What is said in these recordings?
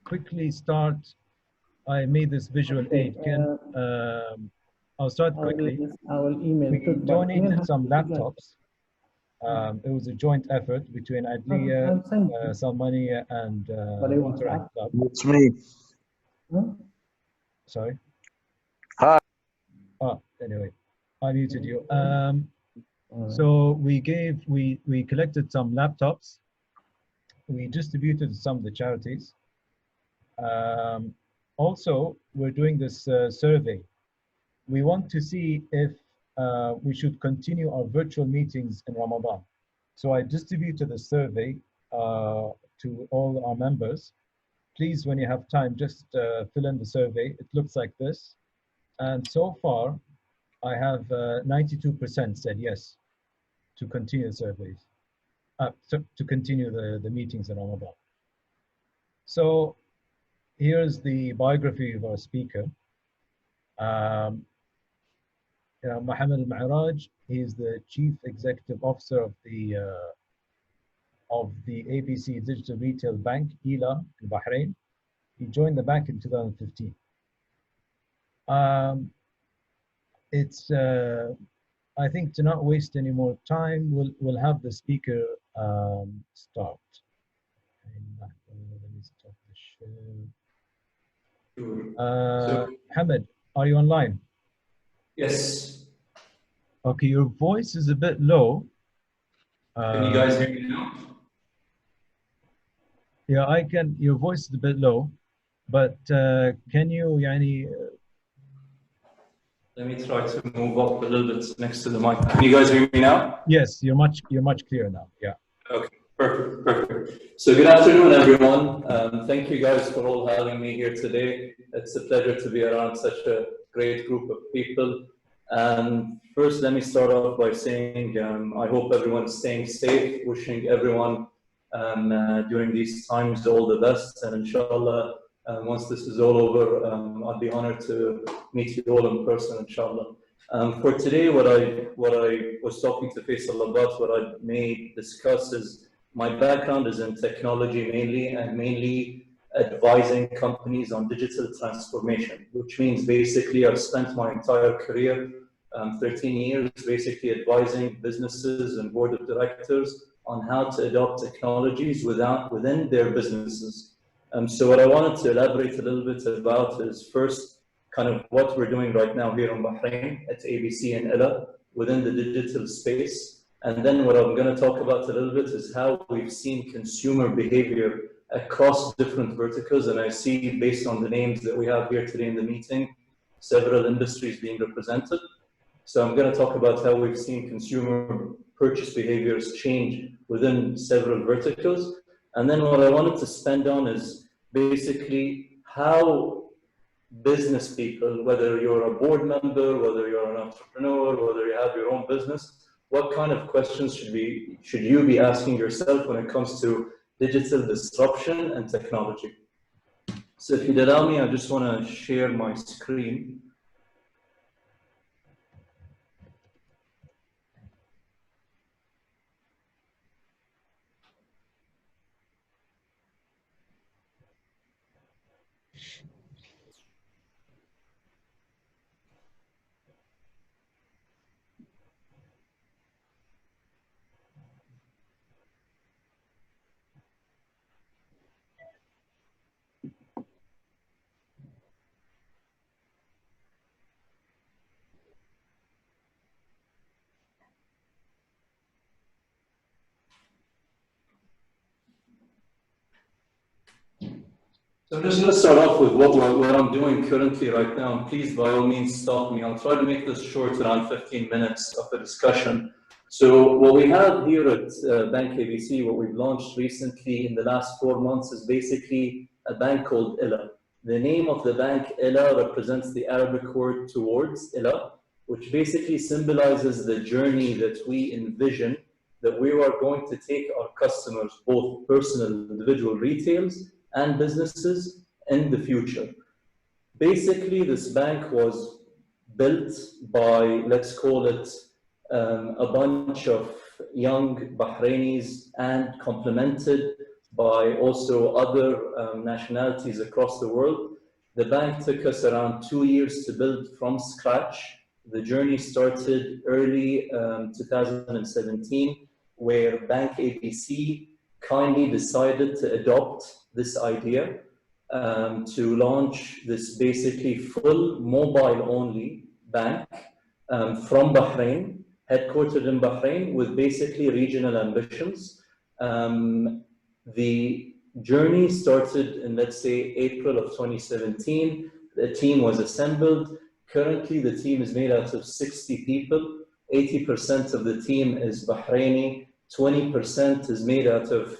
quickly start. I made this visual aid. I'll start quickly. I will email. We donated some laptops. It was a joint effort between Adliya, Salmaniya, and Rotary Club. It's me. Sorry. Hi. Oh, anyway, I muted you. So we collected some laptops. We distributed some of the charities. Also, we're doing this survey. We want to see if we should continue our virtual meetings in Ramadan. So I distributed a survey to all our members. Please, when you have time, just fill in the survey. It looks like this. And so far, I have 92% said yes to continue the surveys, to continue the meetings in Ramadan. So here's the biography of our speaker. Mohamed Almaraj, he is the Chief Executive Officer of the ABC Digital Retail Bank, ELA, in Bahrain. He joined the bank in 2015. I think to not waste any more time, we'll have the speaker start. Let me stop the share. Mohamed, are you online? Yes. Okay, your voice is a bit low. Can you guys hear me now? Yeah, I can. Your voice is a bit low, but can you, Let me try to move up a little bit next to the mic. Can you guys hear me now? Yes, you're much clearer now. Yeah. Okay, perfect. So good afternoon, everyone. Thank you guys for all having me here today. It's a pleasure to be around such a great group of people. First, let me start off by saying I hope everyone's staying safe. Wishing everyone during these times all the best, and inshallah, once this is all over, I'll be honored to meet you all in person, inshallah. For today, what I was talking to Faisal about, what I may discuss is my background is in technology mainly, and mainly advising companies on digital transformation, which means basically I've spent my entire career, 13 years, basically advising businesses and board of directors on how to adopt technologies within their businesses. So what I wanted to elaborate a little bit about is first, kind of what we're doing right now here in Bahrain at ABC and ELA within the digital space. And then what I'm going to talk about a little bit is how we've seen consumer behavior across different verticals. And I see, based on the names that we have here today in the meeting, several industries being represented. So I'm going to talk about how we've seen consumer purchase behaviors change within several verticals. And then what I wanted to spend on is basically how business people, whether you're a board member, whether you're an entrepreneur, whether you have your own business, what kind of questions should you be asking yourself when it comes to digital disruption and technology? So if you'd allow me, I just want to share my screen. So I'm just going to start off with what I'm doing currently right now. And please, by all means, stop me. I'll try to make this short, around 15 minutes of the discussion. So what we have here at Bank ABC, what we've launched recently in the last 4 months, is basically a bank called ELA. The name of the bank, ELA, represents the Arabic word towards, ELA, which basically symbolizes the journey that we envision that we are going to take our customers, both personal, individual retails, and businesses in the future. Basically, this bank was built by, let's call it, a bunch of young Bahrainis and complemented by also other nationalities across the world. The bank took us around 2 years to build from scratch. The journey started early 2017, where Bank ABC kindly decided to adopt this idea to launch this basically full mobile-only bank from Bahrain, headquartered in Bahrain, with basically regional ambitions. The journey started in, let's say, April of 2017. The team was assembled. Currently, the team is made out of 60 people. 80% of the team is Bahraini. 20% is made out of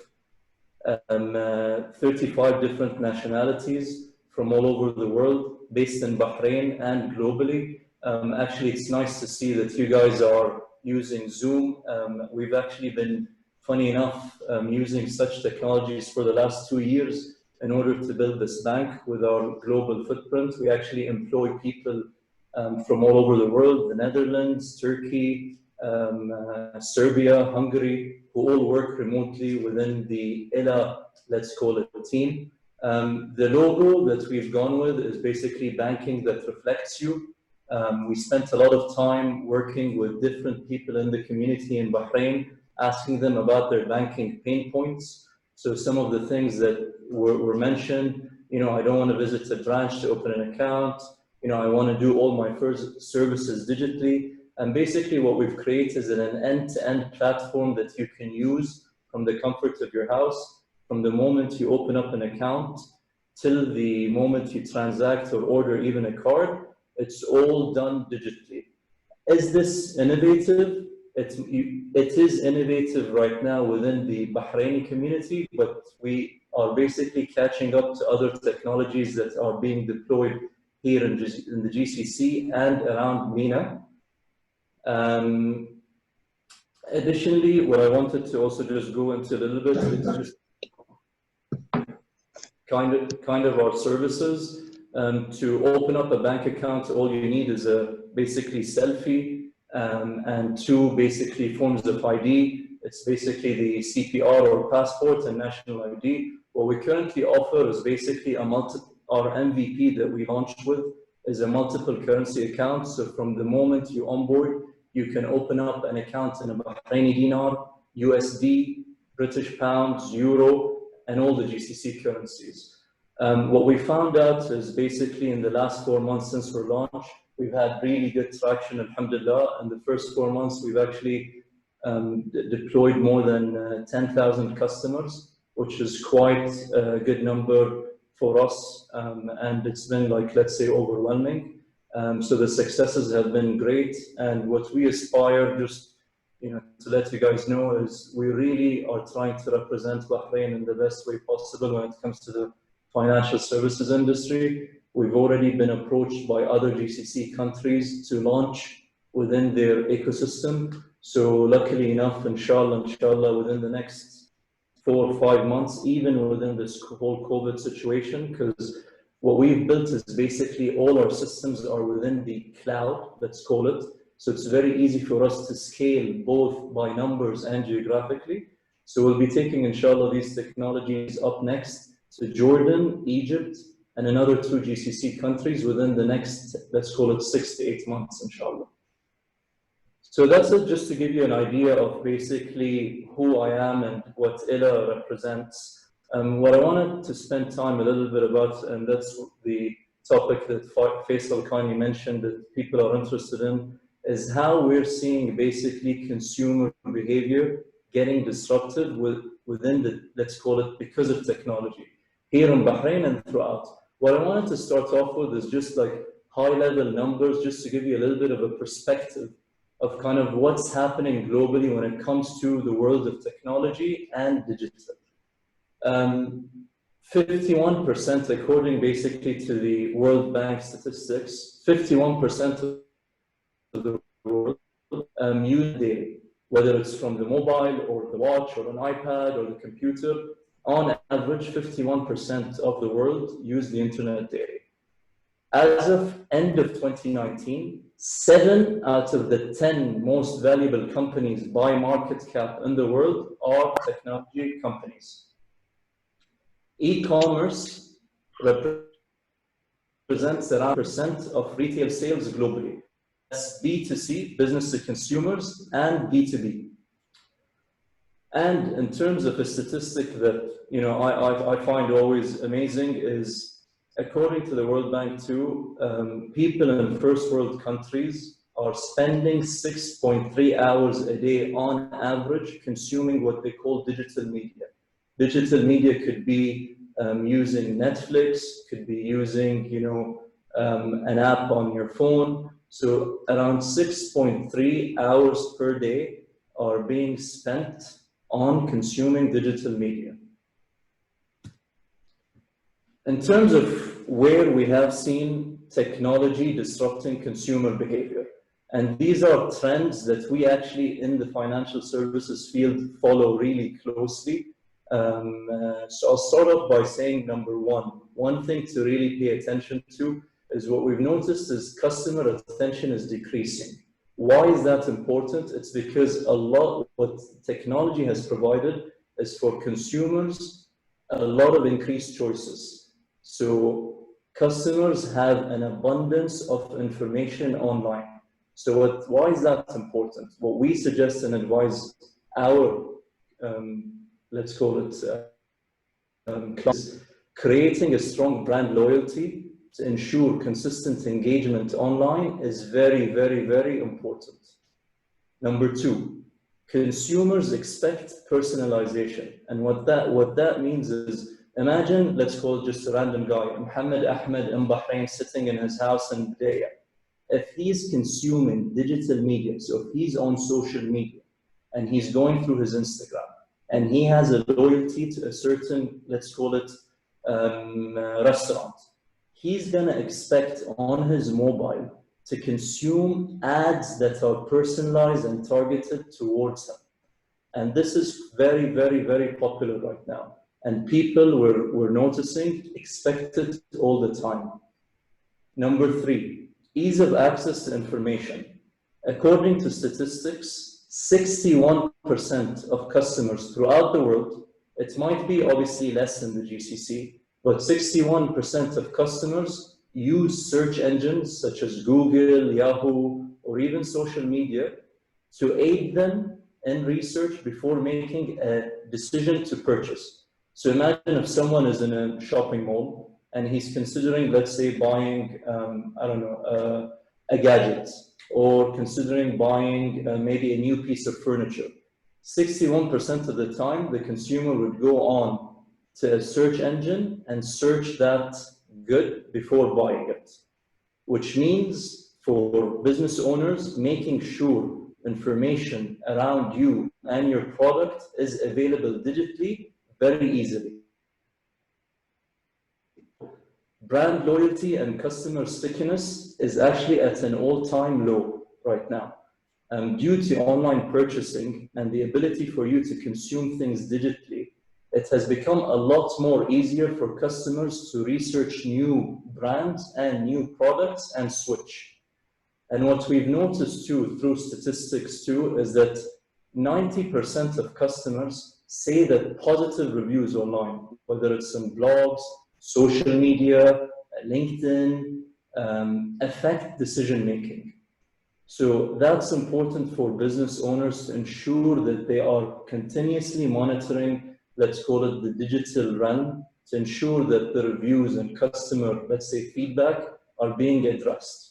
35 different nationalities from all over the world, based in Bahrain and globally. Actually, it's nice to see that you guys are using Zoom. We've actually been, funny enough, using such technologies for the last 2 years in order to build this bank with our global footprint. We actually employ people from all over the world, the Netherlands, Turkey, Serbia, Hungary, who all work remotely within the ILA, let's call it, team. The logo that we've gone with is basically banking that reflects you. We spent a lot of time working with different people in the community in Bahrain, asking them about their banking pain points. So some of the things that were mentioned, you know, I don't want to visit a branch to open an account. You know, I want to do all my first services digitally. And basically what we've created is an end-to-end platform that you can use from the comfort of your house, from the moment you open up an account till the moment you transact or order even a card. It's all done digitally. Is this innovative? It is innovative right now within the Bahraini community, but we are basically catching up to other technologies that are being deployed here in the GCC and around MENA. Additionally, what I wanted to also just go into a little bit is just kind of our services. To open up a bank account, all you need is a basically selfie and 2 basically forms of ID. It's basically the CPR or passport and national ID. What we currently offer is basically our MVP that we launched with is a multiple currency account. So from the moment you onboard, you can open up an account in a Bahraini dinar, USD, British pounds, euro, and all the GCC currencies. What we found out is basically in the last 4 months since we're launched, we've had really good traction, alhamdulillah. In the first 4 months, we've actually deployed more than 10,000 customers, which is quite a good number for us. And it's been, like, let's say, overwhelming. So the successes have been great. And what we aspire, just, you know, to let you guys know, is we really are trying to represent Bahrain in the best way possible when it comes to the financial services industry. We've already been approached by other GCC countries to launch within their ecosystem. So luckily enough, inshallah, within the next 4 or 5 months, even within this whole COVID situation, because what we've built is basically all our systems are within the cloud, let's call it. So it's very easy for us to scale both by numbers and geographically. So we'll be taking, inshallah, these technologies up next to Jordan, Egypt, and another 2 GCC countries within the next, let's call it 6 to 8 months, inshallah. So that's it, just to give you an idea of basically who I am and what ILA represents. What I wanted to spend time a little bit about, and that's the topic that Faisal kindly mentioned that people are interested in, is how we're seeing basically consumer behavior getting disrupted within the, let's call it, because of technology, here in Bahrain and throughout. What I wanted to start off with is just like high-level numbers, just to give you a little bit of a perspective of kind of what's happening globally when it comes to the world of technology and digital. 51%, according basically to the World Bank statistics, 51% of the world use data, whether it's from the mobile or the watch or an iPad or the computer. On average, 51% of the world use the internet daily. As of end of 2019, 7 out of the 10 most valuable companies by market cap in the world are technology companies. E-commerce represents around percent of retail sales globally. That's B2C, business to consumers, and B2B. And in terms of a statistic that I find always amazing is, according to the World Bank too, people in first world countries are spending 6.3 hours a day on average consuming what they call digital media. Digital media could be using Netflix, could be using an app on your phone. So around 6.3 hours per day are being spent on consuming digital media. In terms of where we have seen technology disrupting consumer behavior, and these are trends that we actually in the financial services field follow really closely. So I'll start off by saying number one thing to really pay attention to is what we've noticed is customer attention is decreasing. Why is that important? It's because a lot what technology has provided is for consumers a lot of increased choices. So customers have an abundance of information online. So why is that important? What we suggest and advise our, let's call it, creating a strong brand loyalty to ensure consistent engagement online is very, very, very important. Number two, consumers expect personalization. And what that means is, imagine, let's call it just a random guy, Mohamed Ahmed in Bahrain, sitting in his house in Bidayah. If he's consuming digital media, so if he's on social media and he's going through his Instagram and he has a loyalty to a certain, let's call it, restaurant, he's gonna expect on his mobile to consume ads that are personalized and targeted towards him. And this is very, very, very popular right now. And people we're noticing expect it all the time. Number three, ease of access to information. According to statistics, 61% of customers throughout the world, it might be obviously less in the GCC, but 61% of customers use search engines such as Google, Yahoo, or even social media to aid them in research before making a decision to purchase. So imagine if someone is in a shopping mall and he's considering, let's say, buying, a gadget, or considering buying maybe a new piece of furniture. 61% of the time, the consumer would go on to a search engine and search that good before buying it, which means for business owners, making sure information around you and your product is available digitally very easily. Brand loyalty and customer stickiness is actually at an all-time low right now. Due to online purchasing and the ability for you to consume things digitally, it has become a lot more easier for customers to research new brands and new products and switch. And what we've noticed too, through statistics too, is that 90% of customers say that positive reviews online, whether it's in blogs, social media, LinkedIn, affect decision-making. So that's important for business owners to ensure that they are continuously monitoring, let's call it the digital realm, to ensure that the reviews and customer, let's say, feedback are being addressed.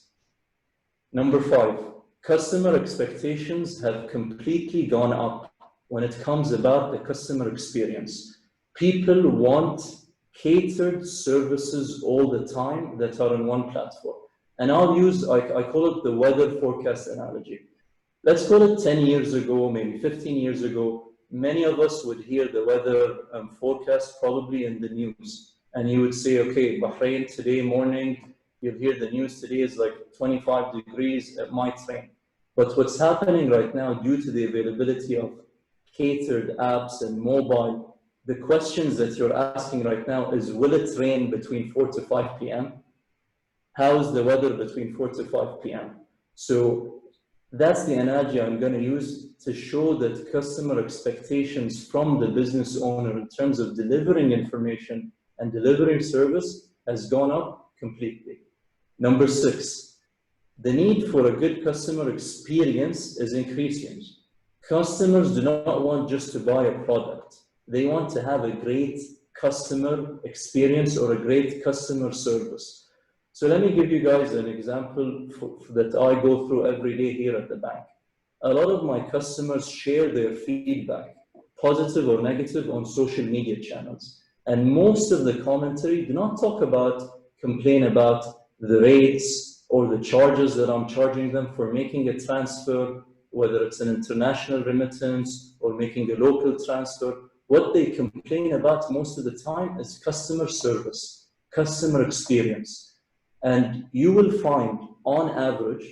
Number five, customer expectations have completely gone up when it comes about the customer experience. People want catered services all the time that are on one platform. And I'll use, I call it the weather forecast analogy. Let's call it 10 years ago, maybe 15 years ago, many of us would hear the weather forecast probably in the news. And you would say, okay, Bahrain today morning, you'll hear the news today is like 25 degrees, it might rain. But what's happening right now due to the availability of catered apps and mobile, the questions that you're asking right now is, will it rain between 4 to 5 p.m.? How's the weather between 4 to 5 p.m.? So that's the analogy I'm going to use to show that customer expectations from the business owner in terms of delivering information and delivering service has gone up completely. Number 6, the need for a good customer experience is increasing. Customers do not want just to buy a product. They want to have a great customer experience or a great customer service. So let me give you guys an example that I go through every day here at the bank. A lot of my customers share their feedback, positive or negative, on social media channels. And most of the commentary do not complain about the rates or the charges that I'm charging them for making a transfer, whether it's an international remittance or making a local transfer. What they complain about most of the time is customer service, customer experience. And you will find, on average,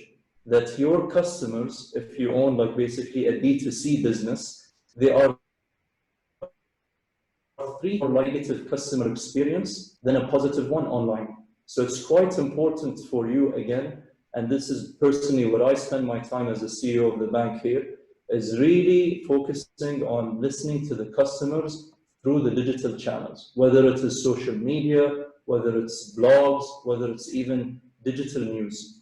that your customers, if you own like basically a B2C business, they are 3 more negative customer experience than a positive one online. So it's quite important for you, again, and this is personally what I spend my time as a CEO of the bank here, is really focusing on listening to the customers through the digital channels, whether it is social media, whether it's blogs, whether it's even digital news.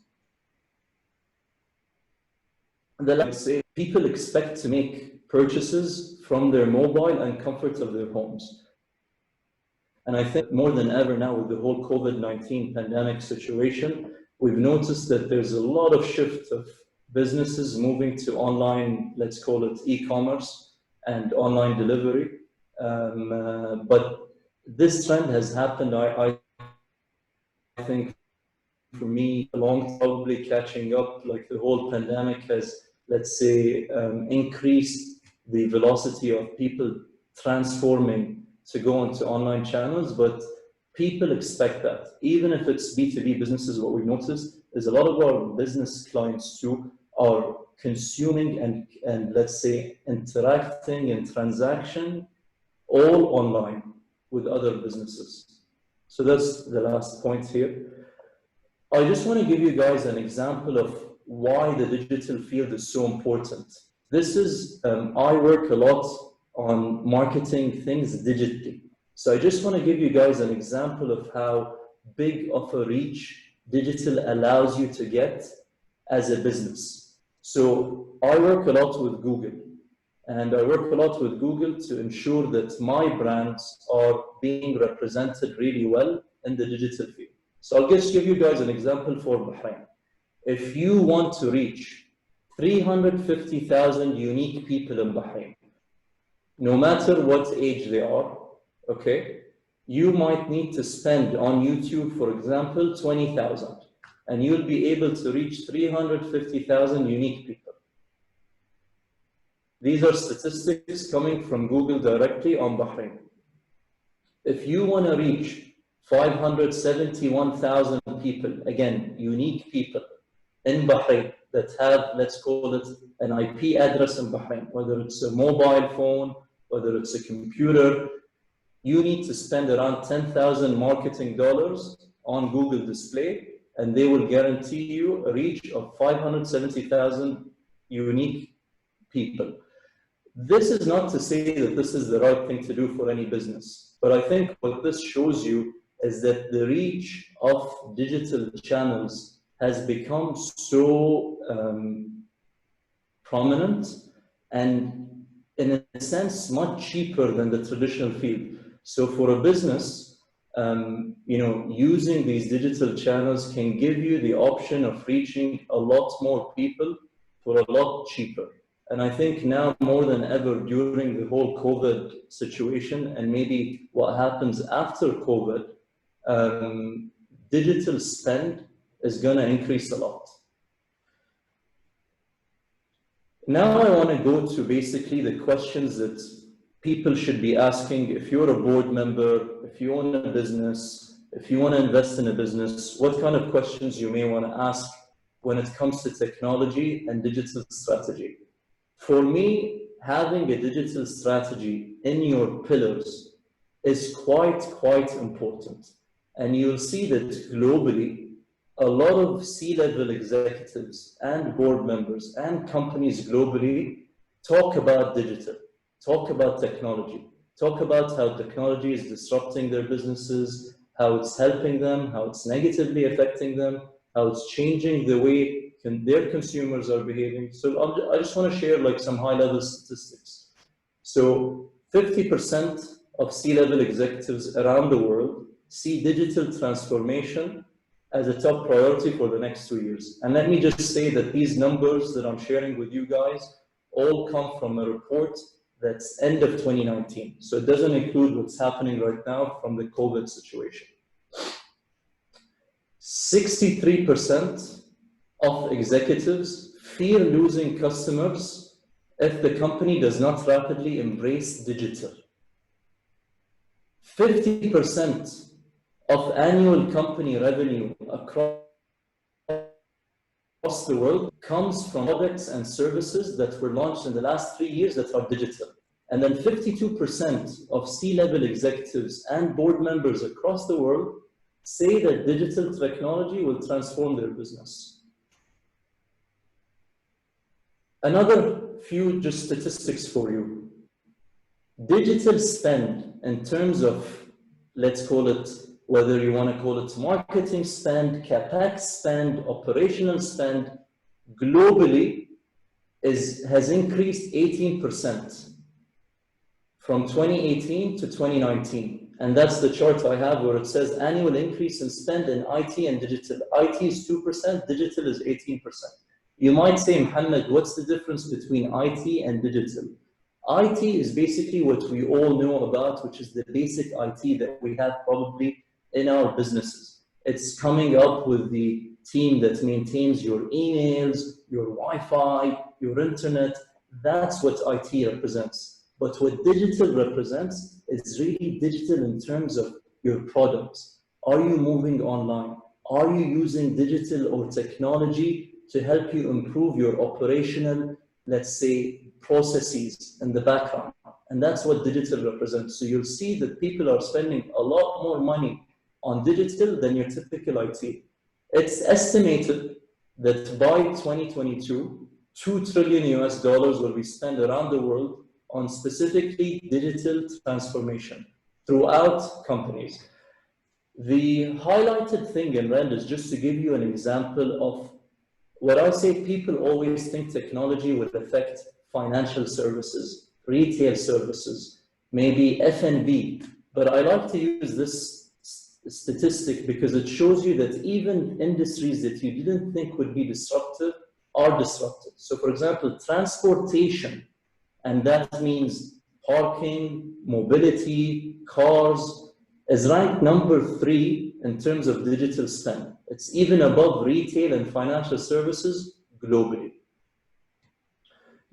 And then I say, people expect to make purchases from their mobile and comfort of their homes. And I think more than ever now with the whole COVID-19 pandemic situation, we've noticed that there's a lot of shift of businesses moving to online, let's call it e-commerce and online delivery. But this trend has happened, I think, for me, along probably catching up, like the whole pandemic has, let's say, increased the velocity of people transforming to go into online channels, but people expect that. Even if it's B2B businesses, what we've noticed is a lot of our business clients too are consuming and let's say interacting and transaction all online with other businesses. So that's the last point here. I just want to give you guys an example of why the digital field is so important. This is, I work a lot on marketing things digitally. So I just want to give you guys an example of how big of a reach digital allows you to get as a business. So I work a lot with Google, and I work a lot with Google to ensure that my brands are being represented really well in the digital field. So I'll just give you guys an example for Bahrain. If you want to reach 350,000 unique people in Bahrain, no matter what age they are, okay, you might need to spend on YouTube, for example, 20,000, and you'll be able to reach 350,000 unique people. These are statistics coming from Google directly on Bahrain. If you want to reach 571,000 people, again, unique people in Bahrain that have, let's call it, an IP address in Bahrain, whether it's a mobile phone, whether it's a computer, you need to spend around $10,000 marketing dollars on Google Display, and they will guarantee you a reach of 570,000 unique people. This is not to say that this is the right thing to do for any business, but I think what this shows you is that the reach of digital channels has become so prominent and, in a sense, much cheaper than the traditional field. So for a business, you know, using these digital channels can give you the option of reaching a lot more people for a lot cheaper. And I think now more than ever during the whole COVID situation, and maybe what happens after COVID, digital spend is going to increase a lot. Now I want to go to basically the questions that people should be asking. If you're a board member, if you own a business, if you want to invest in a business, what kind of questions you may want to ask when it comes to technology and digital strategy. For me, having a digital strategy in your pillars is quite important. And you'll see that globally, a lot of C-level executives and board members and companies globally talk about digital, talk about technology. talk about how technology is disrupting their businesses, how it's helping them, how it's negatively affecting them, how it's changing the way their consumers are behaving. So I just want to share like some high-level statistics. So 50% of C-level executives around the world see digital transformation as a top priority for the next 2 years. And let me just say that these numbers that I'm sharing with you guys all come from a report that's end of 2019. So it doesn't include what's happening right now from the COVID situation. 63% of executives fear losing customers if the company does not rapidly embrace digital. 50% of annual company revenue across the world comes from products and services that were launched in the last 3 years that are digital. And then 52% of C-level executives and board members across the world say that digital technology will transform their business. Another few just statistics for you. Digital spend in terms of, let's call it, whether you want to call it marketing spend, CapEx spend, operational spend, globally has increased 18% from 2018 to 2019. And that's the chart I have where it says annual increase in spend in IT and digital. IT is 2%, digital is 18%. You might say, Mohammed, what's the difference between IT and digital? IT is basically what we all know about, which is the basic IT that we have probably in our businesses. It's coming up with the team that maintains your emails, your Wi-Fi, your internet. That's what IT represents. But what digital represents is really digital in terms of your products. Are you moving online? Are you using digital or technology to help you improve your operational, let's say, processes in the background? And that's what digital represents. So you'll see that people are spending a lot more money on digital than your typical IT. It's estimated that by 2022, $2 trillion will be spent around the world on specifically digital transformation throughout companies. The highlighted thing in red is just to give you an example of what I say. People always think technology will affect financial services, retail services, maybe F&B, but I like to use this statistic because it shows you that even industries that you didn't think would be disruptive are disruptive. So for example, transportation, and that means parking, mobility, cars, is ranked number 3 in terms of digital spend. It's even above retail and financial services globally.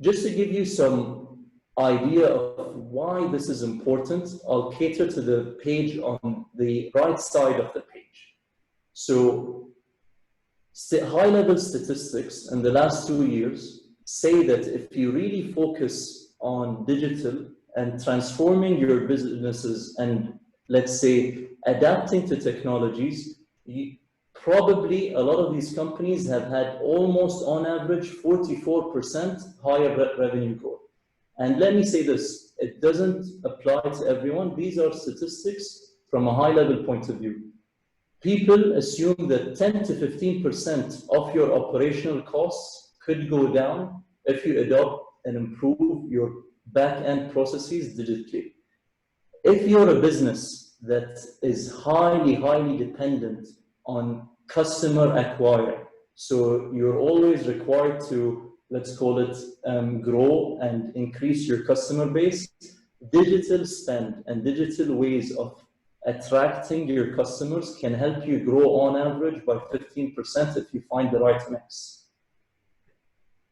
Just to give you some idea of why this is important, I'll cater to the page on the right side of the page. So high-level statistics in the last 2 years say that if you really focus on digital and transforming your businesses and, let's say, adapting to technologies, probably a lot of these companies have had almost on average 44% higher revenue growth. And let me say this, it doesn't apply to everyone. These are statistics from a high-level point of view. People assume that 10 to 15% of your operational costs could go down if you adopt and improve your back-end processes digitally. If you're a business that is highly dependent on customer acquire, so you're always required to, let's call it, grow and increase your customer base, digital spend and digital ways of attracting your customers can help you grow on average by 15% if you find the right mix.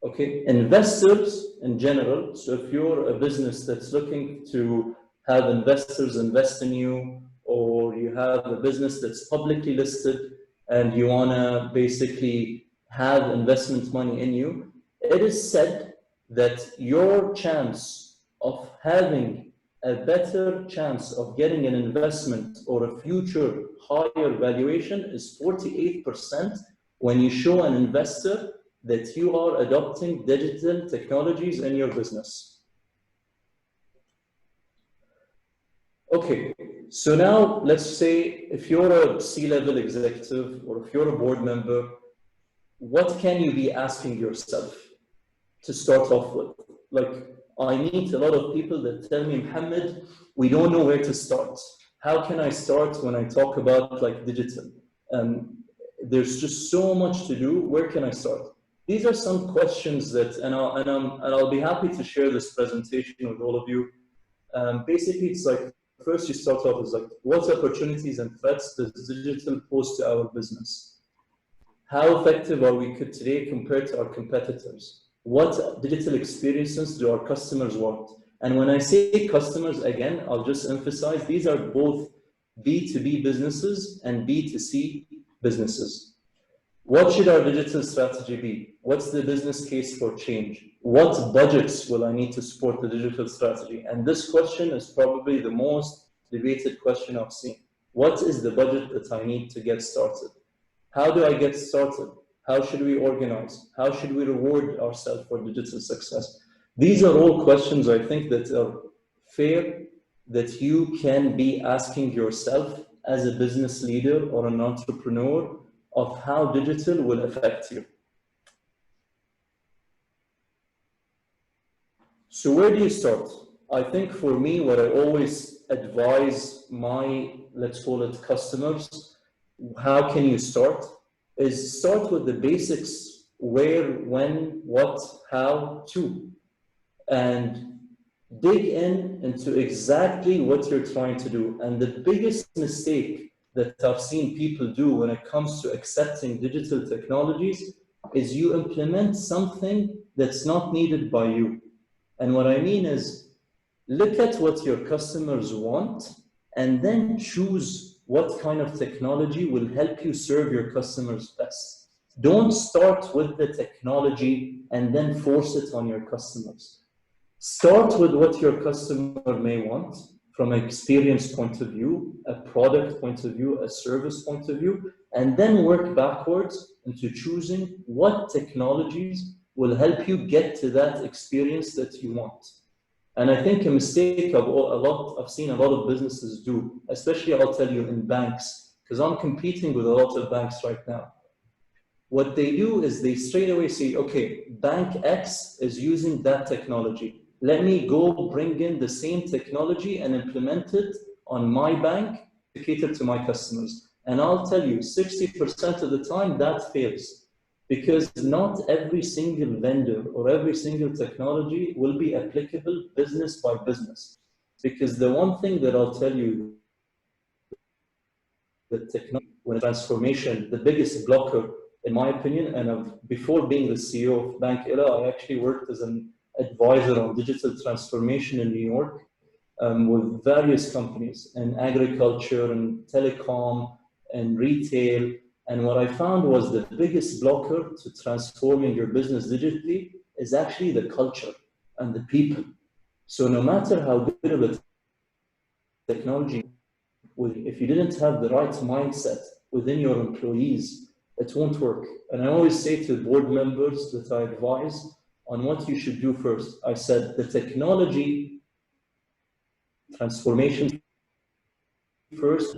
Okay, investors in general, so if you're a business that's looking to have investors invest in you, or you have a business that's publicly listed and you want to basically have investment money in you, it is said that your chance of having a better chance of getting an investment or a future higher valuation is 48% when you show an investor that you are adopting digital technologies in your business. Okay, so now let's say if you're a C-level executive or if you're a board member, what can you be asking yourself to start off with? Like, I meet a lot of people that tell me, Mohammed, we don't know where to start. How can I start when I talk about like digital? There's just so much to do. Where can I start? These are some questions that, and I'll be happy to share this presentation with all of you. Basically, it's like, first you start off as like, what opportunities and threats does digital pose to our business? How effective are we today compared to our competitors? What digital experiences do our customers want? And when I say customers, again, I'll just emphasize these are both B2B businesses and B2C businesses. What should our digital strategy be? What's the business case for change? What budgets will I need to support the digital strategy? And this question is probably the most debated question I've seen. What is the budget that I need to get started? How do I get started? How should we organize? How should we reward ourselves for digital success? These are all questions I think that are fair, that you can be asking yourself as a business leader or an entrepreneur of how digital will affect you. So where do you start? I think for me, what I always advise my, let's call it customers, how can you start? Is start with the basics, where, when, what, how, to, and dig into exactly what you're trying to do. And the biggest mistake that I've seen people do when it comes to accepting digital technologies is you implement something that's not needed by you. And what I mean is, look at what your customers want and then choose what kind of technology will help you serve your customers best. Don't start with the technology and then force it on your customers. Start with what your customer may want from an experience point of view, a product point of view, a service point of view, and then work backwards into choosing what technologies will help you get to that experience that you want. And I think a mistake I've seen a lot of businesses do, especially I'll tell you in banks, because I'm competing with a lot of banks right now. What they do is they straight away say, okay, bank X is using that technology. Let me go bring in the same technology and implement it on my bank to cater to my customers. And I'll tell you, 60% of the time that fails, because not every single vendor or every single technology will be applicable business by business. Because the one thing that I'll tell you, the technology, when transformation, the biggest blocker, in my opinion, and before being the CEO of Bank Ella, I actually worked as an advisor on digital transformation in New York with various companies in agriculture and telecom and retail. And what I found was the biggest blocker to transforming your business digitally is actually the culture and the people. So no matter how good of a technology, if you didn't have the right mindset within your employees, it won't work. And I always say to board members that I advise on what you should do first. I said the technology transformation first,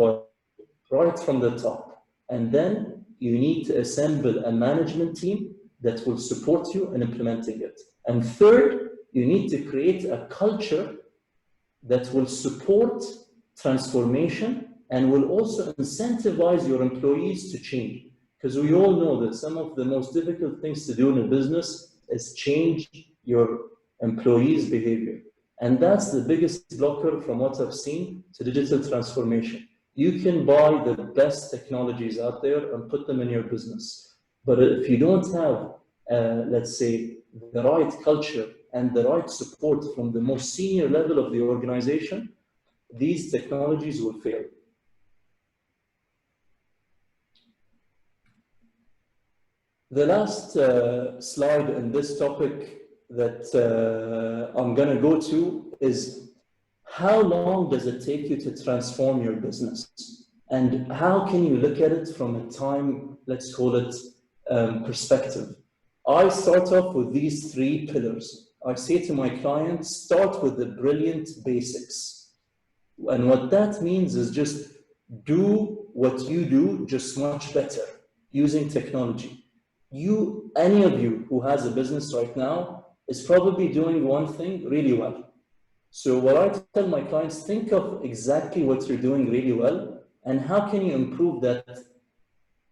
right from the top. And then you need to assemble a management team that will support you in implementing it. And third, you need to create a culture that will support transformation and will also incentivize your employees to change. Because we all know that some of the most difficult things to do in a business is change your employees' behavior. And that's the biggest blocker from what I've seen to digital transformation. You can buy the best technologies out there and put them in your business. But if you don't have, let's say, the right culture and the right support from the most senior level of the organization, these technologies will fail. The last slide in this topic that I'm going to go to is how long does it take you to transform your business? And how can you look at it from a time, let's call it perspective? I start off with these three pillars. I say to my clients, start with the brilliant basics. And what that means is just do what you do just much better using technology. Any of you who has a business right now is probably doing one thing really well. So what I tell my clients, think of exactly what you're doing really well and how can you improve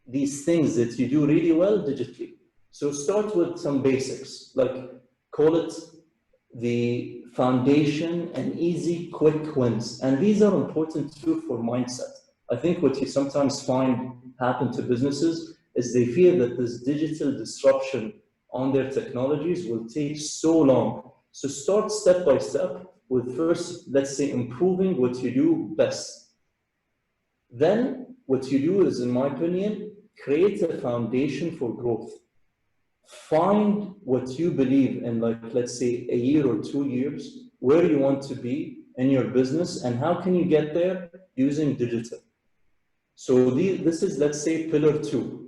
these things that you do really well digitally. So start with some basics, like call it the foundation and easy, quick wins. And these are important too for mindset. I think what you sometimes find happen to businesses is they fear that this digital disruption on their technologies will take so long. So start step by step with first, let's say, improving what you do best. Then what you do is, in my opinion, create a foundation for growth. Find what you believe in, like, let's say, a year or 2 years, where you want to be in your business and how can you get there using digital. So this is, let's say, pillar 2.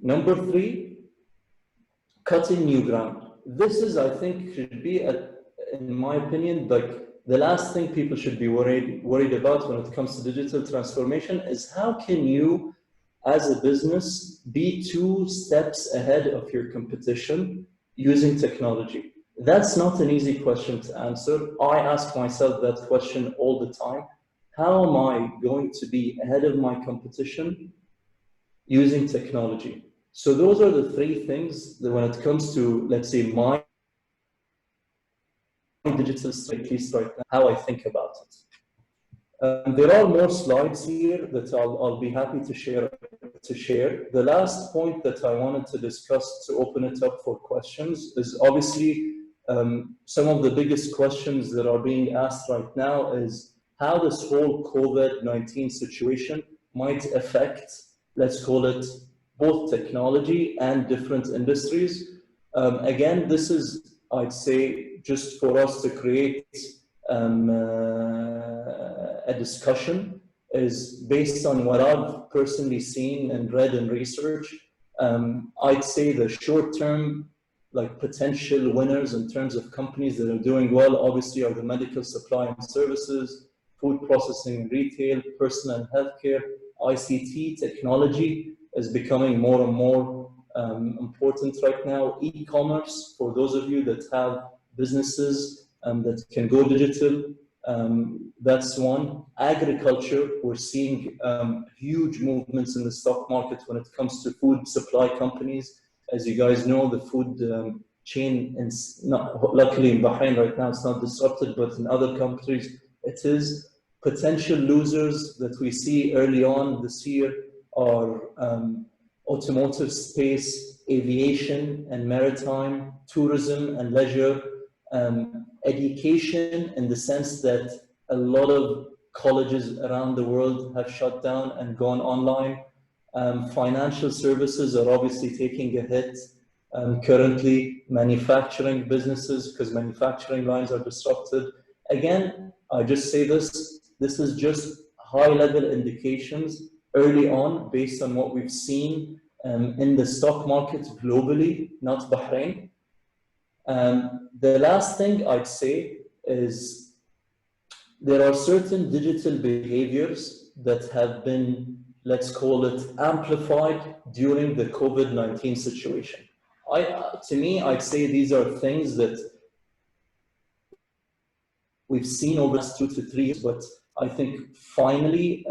Number 3, cutting new ground. This is, I think, should be, in my opinion, like the last thing people should be worried about when it comes to digital transformation is how can you, as a business, be 2 steps ahead of your competition using technology? That's not an easy question to answer. I ask myself that question all the time. How am I going to be ahead of my competition using technology? So those are the 3 things that when it comes to, let's say, my digital strategy, at least right now, how I think about it. There are more slides here that I'll be happy to share. The last point that I wanted to discuss to open it up for questions is obviously some of the biggest questions that are being asked right now is how this whole COVID-19 situation might affect, let's call it, both technology and different industries. Again, this is, I'd say, just for us to create a discussion is based on what I've personally seen and read and research. I'd say the short-term, like, potential winners in terms of companies that are doing well, obviously, are the medical supply and services, food processing and retail, personal and healthcare, ICT, technology is becoming more and more important right now. E-commerce, for those of you that have businesses that can go digital, that's one. Agriculture, we're seeing huge movements in the stock market when it comes to food supply companies. As you guys know, the food chain, luckily in Bahrain right now, it's not disrupted, but in other countries it is. Potential losers that we see early on this year are automotive space, aviation and maritime, tourism and leisure, education, in the sense that a lot of colleges around the world have shut down and gone online. Financial services are obviously taking a hit. Currently, manufacturing businesses, because manufacturing lines are disrupted. Again, I just say this is just high-level indications early on based on what we've seen in the stock market globally, not Bahrain. The last thing I'd say is there are certain digital behaviors that have been, let's call it, amplified during the COVID-19 situation. To me, I'd say these are things that we've seen over the last 2 to 3 years, but I think finally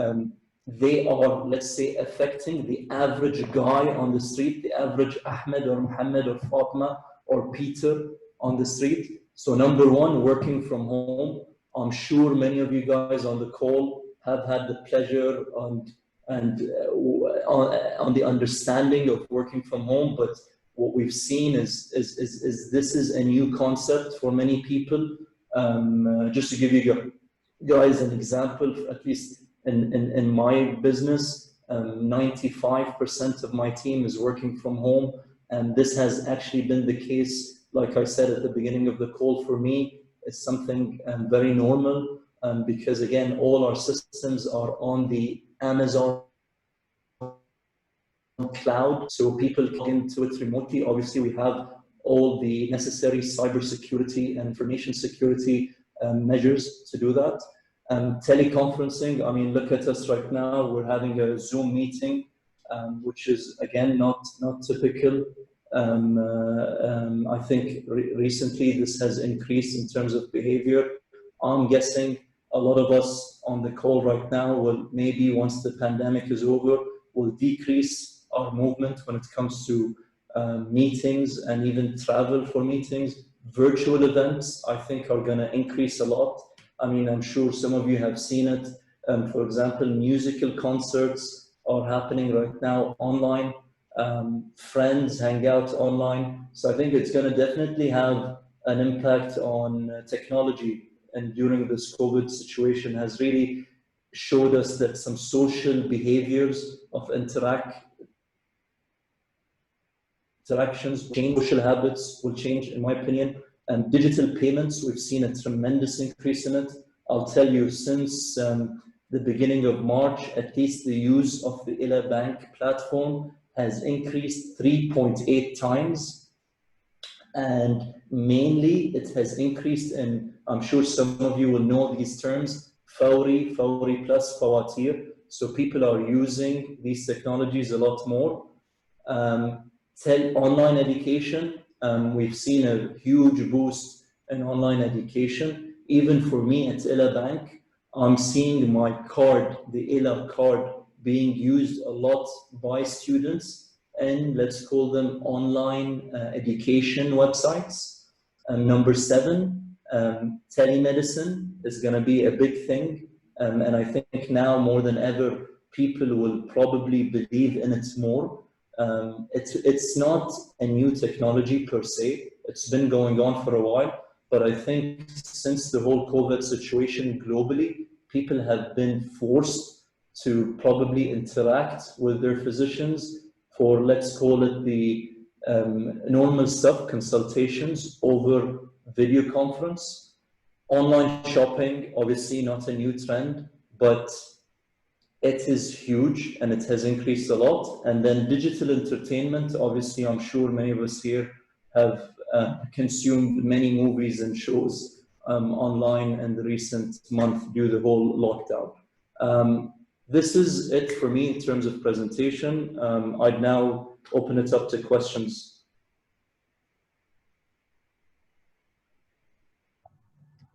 they are, let's say, affecting the average guy on the street, the average Ahmed or Mohammed or Fatma or Peter on the street. So number 1, working from home. I'm sure many of you guys on the call have had the pleasure on the understanding of working from home, but what we've seen is this is a new concept for many people. Just to give you guys an example, at least in my business, 95% of my team is working from home, and this has actually been the case, like I said at the beginning of the call, for me. It's something very normal because, again, all our systems are on the Amazon cloud, so people log into it remotely. Obviously, we have all the necessary cybersecurity and information security measures to do that. Teleconferencing, I mean, look at us right now, we're having a Zoom meeting, which is, again, not typical. I think recently this has increased in terms of behavior. I'm guessing a lot of us on the call right now will maybe, once the pandemic is over, will decrease our movement when it comes to meetings and even travel for meetings. Virtual events, I think, are going to increase a lot. I mean, I'm sure some of you have seen it. For example, musical concerts are happening right now online. Friends hang out online. So I think it's going to definitely have an impact on technology. And during this COVID situation has really showed us that some social behaviors of interactions, change, social habits will change, in my opinion. And digital payments, we've seen a tremendous increase in it. I'll tell you, since the beginning of March, at least the use of the Ila Bank platform has increased 3.8 times. And mainly it has increased in, I'm sure some of you will know these terms, Fawri plus Fawatir. So people are using these technologies a lot more. Online education, we've seen a huge boost in online education. Even for me at Ila Bank, I'm seeing my card, the Ila card, being used a lot by students, and let's call them online education websites. Number 7, telemedicine is going to be a big thing. And I think now more than ever, people will probably believe in it more. It's not a new technology per se. It's been going on for a while. But I think since the whole COVID situation globally, people have been forced to probably interact with their physicians for, let's call it, the normal stuff, consultations over video conference. Online shopping, obviously not a new trend, but it is huge and it has increased a lot. And then digital entertainment, obviously, I'm sure many of us here have consumed many movies and shows online in the recent month due to the whole lockdown. This is it for me in terms of presentation. I'd now open it up to questions.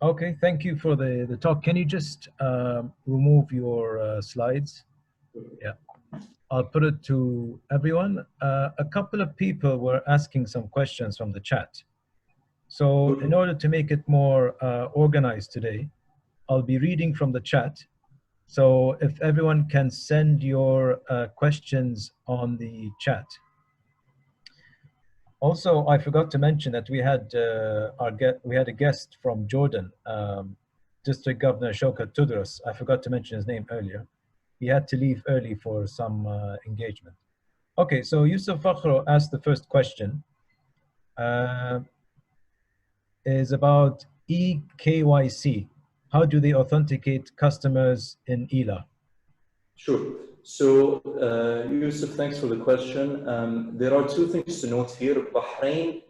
Okay, thank you for the talk. Can you just remove your slides? Yeah, I'll put it to everyone. A couple of people were asking some questions from the chat. So in order to make it more organized today, I'll be reading from the chat. So if everyone can send your questions on the chat. Also, I forgot to mention that we had a guest from Jordan, District Governor Shawkat Tadros. I forgot to mention his name earlier. He had to leave early for some engagement. Okay, so Yusuf Fakhro asked the first question. Is about eKYC. How do they authenticate customers in Ila? Sure. So, Yusuf, thanks for the question. There are two things to note here. Bahrain,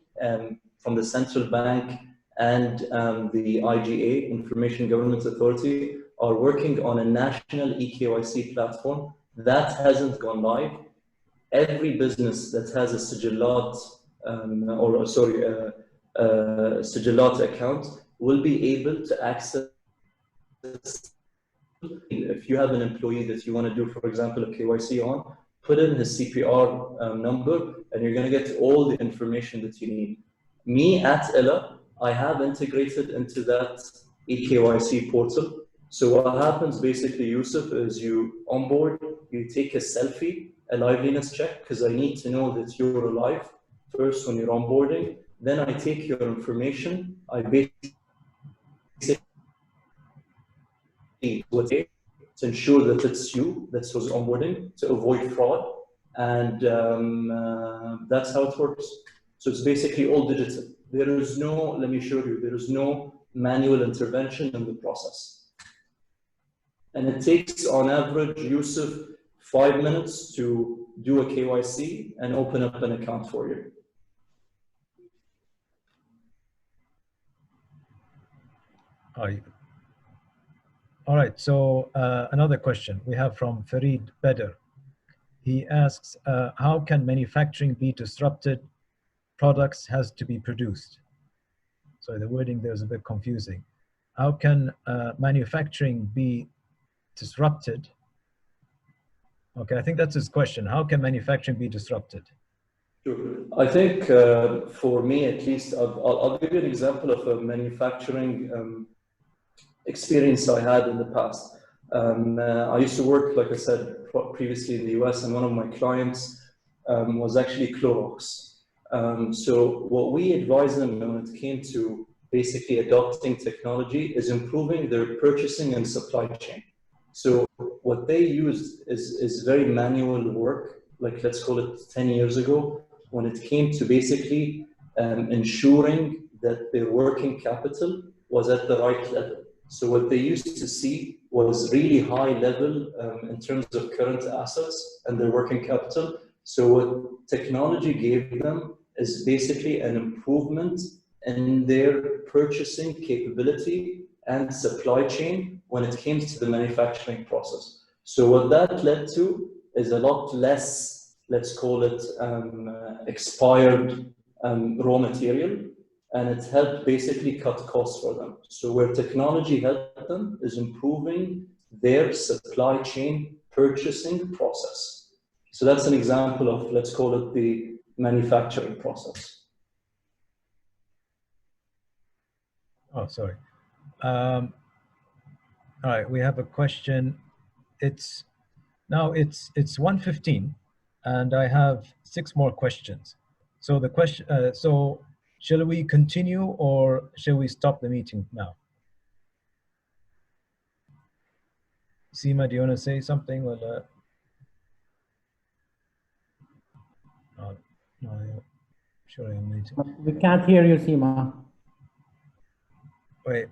from the central bank and the IGA, Information Government Authority, are working on a national eKYC platform. That hasn't gone live. Every business that has a Sigillat, Sigillat account will be able to access. If you have an employee that you want to do, for example, a KYC on, put in his CPR number, and you're going to get all the information that you need. Me at Ila, I have integrated into that eKYC portal. So what happens basically, Yusuf, is you onboard, you take a selfie, a liveliness check, because I need to know that you're alive first when you're onboarding. Then I take your information, I basically to ensure that it's you that was onboarding, to avoid fraud, and that's how it works. So it's basically all digital. There is no, let me show you, there is no manual intervention in the process. And it takes on average, Yusuf, 5 minutes to do a KYC and open up an account for you. Hi. All right, so another question we have from Farid Beder. He asks, how can manufacturing be disrupted? Products has to be produced. So the wording there is a bit confusing. How can manufacturing be disrupted? Okay, I think that's his question. How can manufacturing be disrupted? Sure. I think for me, at least, I'll give you an example of a manufacturing experience I had in the past. I used to work, like I said, previously in the US, and one of my clients was actually Clorox. So what we advised them when it came to basically adopting technology is improving their purchasing and supply chain. So what they used is very manual work, like let's call it 10 years ago, when it came to basically ensuring that their working capital was at the right level. So what they used to see was really high level in terms of current assets and their working capital. So what technology gave them is basically an improvement in their purchasing capability and supply chain when it came to the manufacturing process. So what that led to is a lot less, let's call it expired raw material, and it helped basically cut costs for them. So where technology helped them is improving their supply chain purchasing process. So that's an example of, let's call it the manufacturing process. Oh, sorry. All right, we have a question. It's 1:15, and I have 6 more questions. So the question, so shall we continue or shall we stop the meeting now? Seema, do you want to say something? Well, no, sure I'm meeting. We can't hear you, Seema. Wait,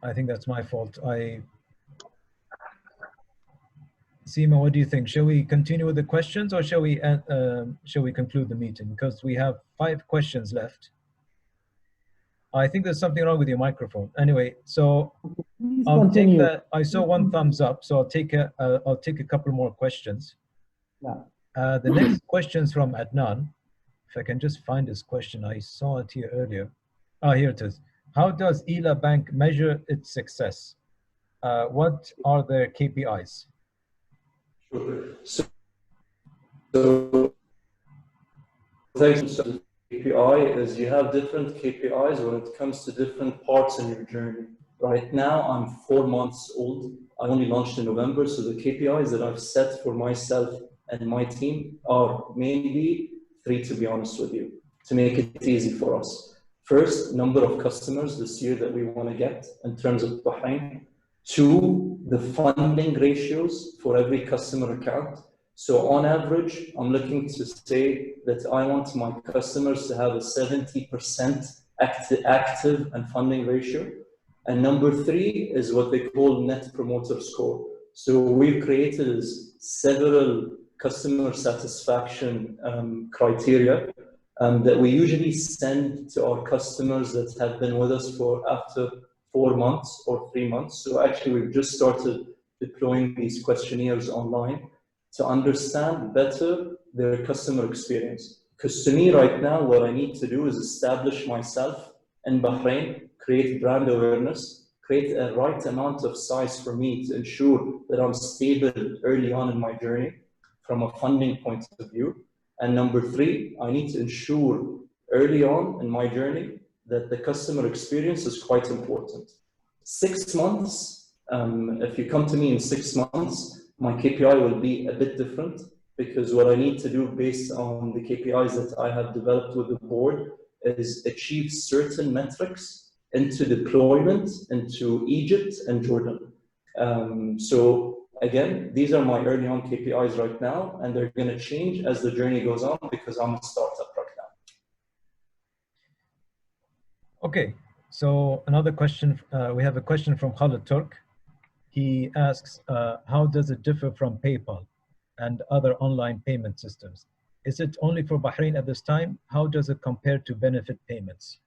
I think that's my fault. Seema, what do you think? Shall we continue with the questions or shall we conclude the meeting? Because we have 5 questions left. I think there's something wrong with your microphone. Anyway, so Please I'll continue. take that. I saw 1 thumbs up, so I'll take a couple more questions. Yeah. The next question is from Adnan. If I can just find this question, I saw it here earlier. Oh, here it is. How does ELA Bank measure its success? What are their KPIs? Sure. So thanks. KPI is you have different KPIs when it comes to different parts in your journey. Right now, I'm 4 months old. I only launched in November, so the KPIs that I've set for myself and my team are mainly 3, to be honest with you, to make it easy for us. First, number of customers this year that we want to get in terms of Bahrain. 2, the funding ratios for every customer account. So on average, I'm looking to say that I want my customers to have a 70% active and funding ratio. And number 3 is what they call net promoter score. So we've created several customer satisfaction criteria that we usually send to our customers that have been with us for after 4 months or 3 months. So actually, we've just started deploying these questionnaires online to understand better their customer experience. Because to me right now, what I need to do is establish myself in Bahrain, create brand awareness, create a right amount of size for me to ensure that I'm stable early on in my journey from a funding point of view. And number 3, I need to ensure early on in my journey that the customer experience is quite important. 6 months, if you come to me in 6 months, my KPI will be a bit different because what I need to do based on the KPIs that I have developed with the board is achieve certain metrics into deployment into Egypt and Jordan. So again, these are my early on KPIs right now, and they're going to change as the journey goes on because I'm a startup right now. Okay, so another question. We have a question from Khalid Turk. He asks, how does it differ from PayPal and other online payment systems? Is it only for Bahrain at this time? How does it compare to benefit payments?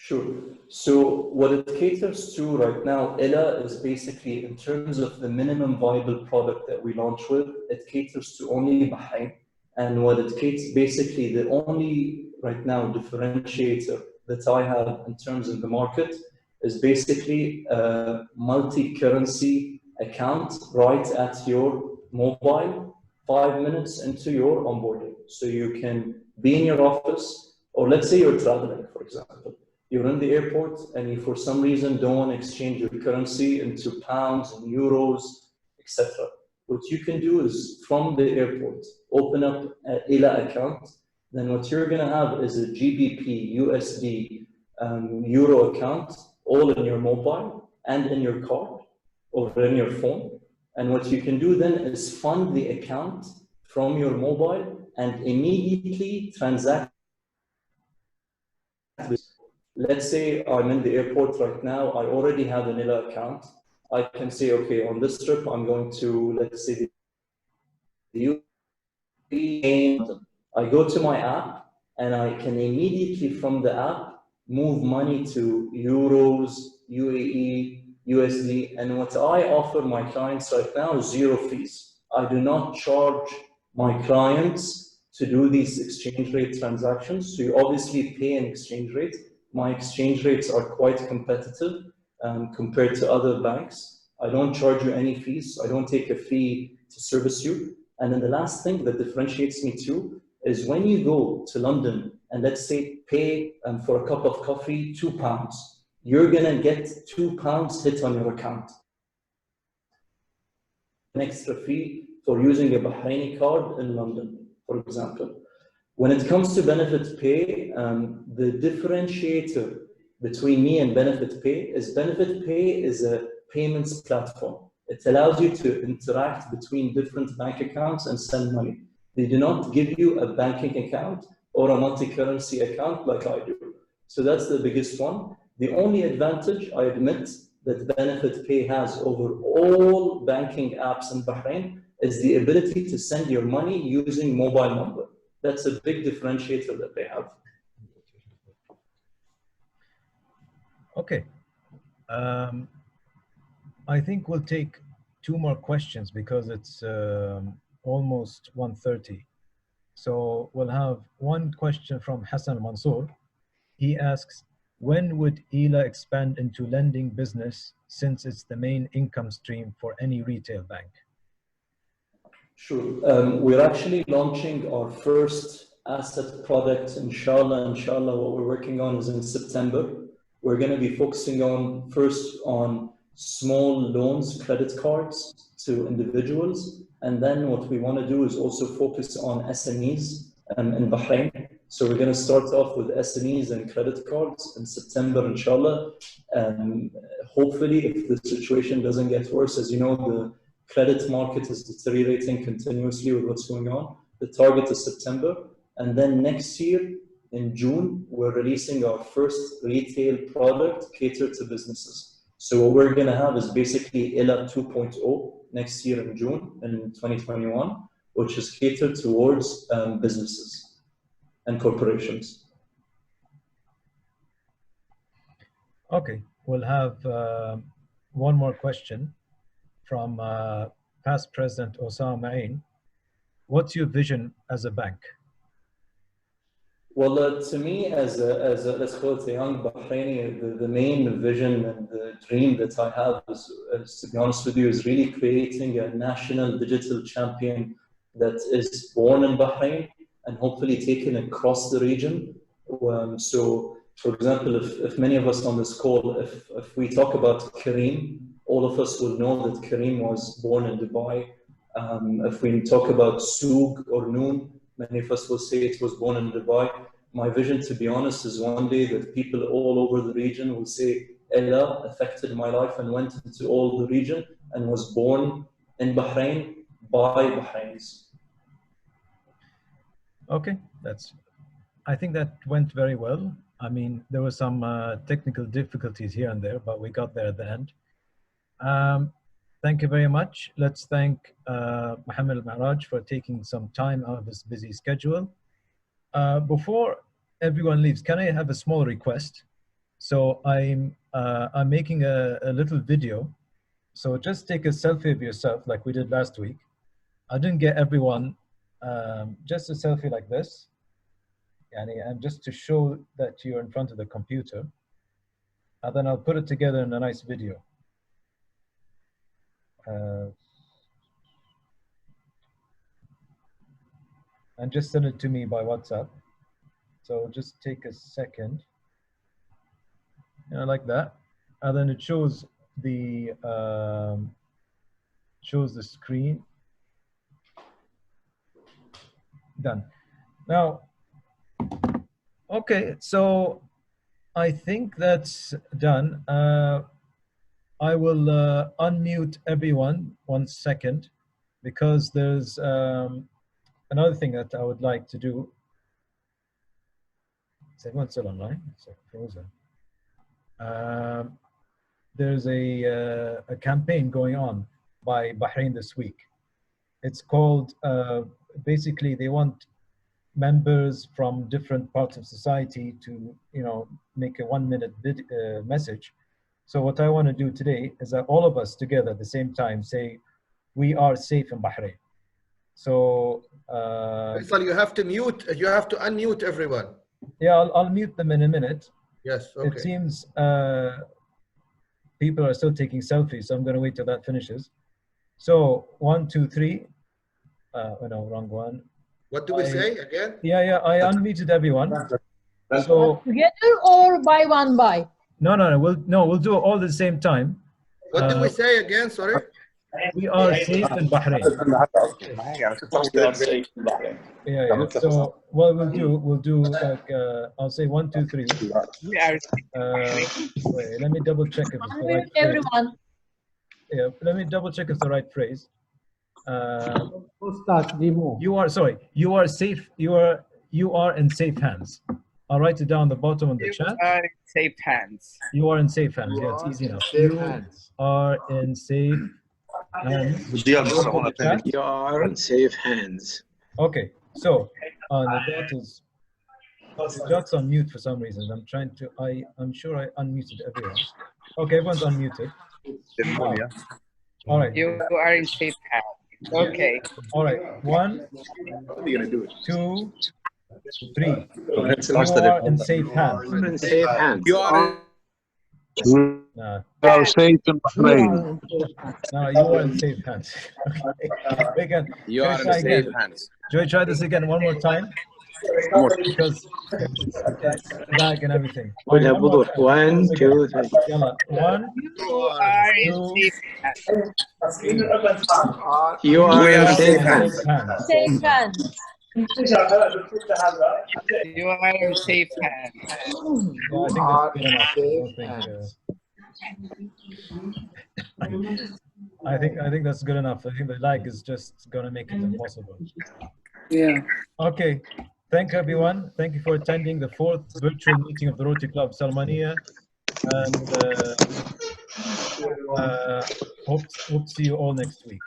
Sure. So what it caters to right now, Ella, is basically in terms of the minimum viable product that we launch with, it caters to only Bahrain. And what it caters, basically the only right now differentiator that I have in terms of the market is basically a multi-currency account right at your mobile, 5 minutes into your onboarding. So you can be in your office, or let's say you're traveling, for example. You're in the airport and you, for some reason, don't want to exchange your currency into pounds and euros, etc. What you can do is from the airport, open up an ILA account. Then what you're going to have is a GBP, USD, Euro account, all in your mobile and in your card or in your phone. And what you can do then is fund the account from your mobile and immediately transact. Let's say I'm in the airport right now, I already have an ILA account. I can say, okay, on this trip, I'm going to, let's say, the UAE. I go to my app and I can immediately from the app move money to euros, UAE, USD. And what I offer my clients right now is zero fees. I do not charge my clients to do these exchange rate transactions. So you obviously pay an exchange rate. My exchange rates are quite competitive compared to other banks. I don't charge you any fees. I don't take a fee to service you. And then the last thing that differentiates me too is when you go to London and let's say pay for a cup of coffee, £2, you're gonna get £2 hit on your account. An extra fee for using a Bahraini card in London, for example. When it comes to Benefit Pay, the differentiator between me and Benefit Pay is a payments platform. It allows you to interact between different bank accounts and send money. They do not give you a banking account or a multi-currency account like I do. So that's the biggest one. The only advantage, I admit, that Benefit Pay has over all banking apps in Bahrain is the ability to send your money using mobile number. That's a big differentiator that they have. Okay. I think we'll take 2 more questions because it's almost 1:30. So we'll have one question from Hassan Mansour. He asks, when would ELA expand into lending business since it's the main income stream for any retail bank? Sure. We're actually launching our first asset product, inshallah. Inshallah, what we're working on is in September. We're going to be focusing on first on small loans, credit cards to individuals. And then what we want to do is also focus on SMEs in Bahrain. So we're going to start off with SMEs and credit cards in September, inshallah. Hopefully, if the situation doesn't get worse, as you know, the credit market is deteriorating continuously with what's going on. The target is September. And then next year, in June, we're releasing our first retail product catered to businesses. So what we're going to have is basically ILA 2.0 next year in June in 2021, which is catered towards businesses and corporations. Okay, we'll have one more question from past President Osama Ain. What's your vision as a bank? Well, to me, as a let's call it a young Bahraini, the main vision and the dream that I have is, to be honest with you, is really creating a national digital champion that is born in Bahrain and hopefully taken across the region. So, for example, if many of us on this call, if we talk about Kareem, all of us will know that Kareem was born in Dubai. If we talk about Soog or Noon, many of us will say it was born in Dubai. My vision, to be honest, is one day that people all over the region will say, Ella affected my life and went into all the region and was born in Bahrain by Bahrainis. Okay, I think that went very well. I mean, there were some technical difficulties here and there, but we got there at the end. Thank you very much. Let's thank Mohamed Almaraj for taking some time out of his busy schedule. Before everyone leaves, can I have a small request? So I'm making a little video. So just take a selfie of yourself like we did last week. I didn't get everyone, just a selfie like this. And just to show that you're in front of the computer. And then I'll put it together in a nice video. And just send it to me by WhatsApp. So just take a second. Like that. And then it shows the screen. Done. Now, okay, so I think that's done. I will unmute everyone 1 second, because there's another thing that I would like to do. Is everyone still online? It's frozen. There's a campaign going on by Bahrain this week. It's called, basically they want members from different parts of society to, make a 1-minute message. So what I want to do today is that all of us together at the same time say, we are safe in Bahrain. So you have to unmute everyone. Yeah, I'll mute them in a minute. Yes, okay. It seems people are still taking selfies, so I'm going to wait till that finishes. So 1, 2, 3. Oh no, wrong one. What do we say again? Yeah, I unmuted everyone. So together or by one by? No, we'll do it all at the same time. What do we say again? Sorry. We are safe in Bahrain. Yeah. So what we'll do like I'll say 1, 2, 3. Wait, let me double check if it's the right phrase. Everyone. Yeah, let me double check if it's the right phrase. You are safe. You are in safe hands. I'll write it down the bottom of the chat. You are in safe hands. You are in safe hands. Yeah, it's easy enough. You are in safe hands. You are in safe hands. Okay, so the dot's on mute for some reason. I'm sure I unmuted everyone. Okay, everyone's unmuted. All right. You are in safe hands. Okay. All right. 1, 2, 3. You are in safe hands. You are in safe hands. You are safe in Bahrain. No, you are in safe hands. Okay. Again. You are in safe hands. Joy, try this again one more time. Because it's lag and everything. 1, 2, 3. 1, You are in safe hands. You are in safe hands. Safe hands. You are in safe hands. I think that's good enough. I think the lag is just going to make it impossible. Yeah. Okay. Thank you, everyone. Thank you for attending the 4th virtual meeting of the Rotary Club of Salmaniya. And hope to see you all next week.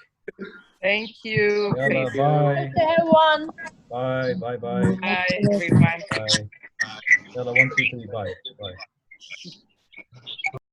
Thank you. Yalla, bye. Everyone. Bye. Bye, everyone. Bye. Yalla, 1, 2, 3. Bye.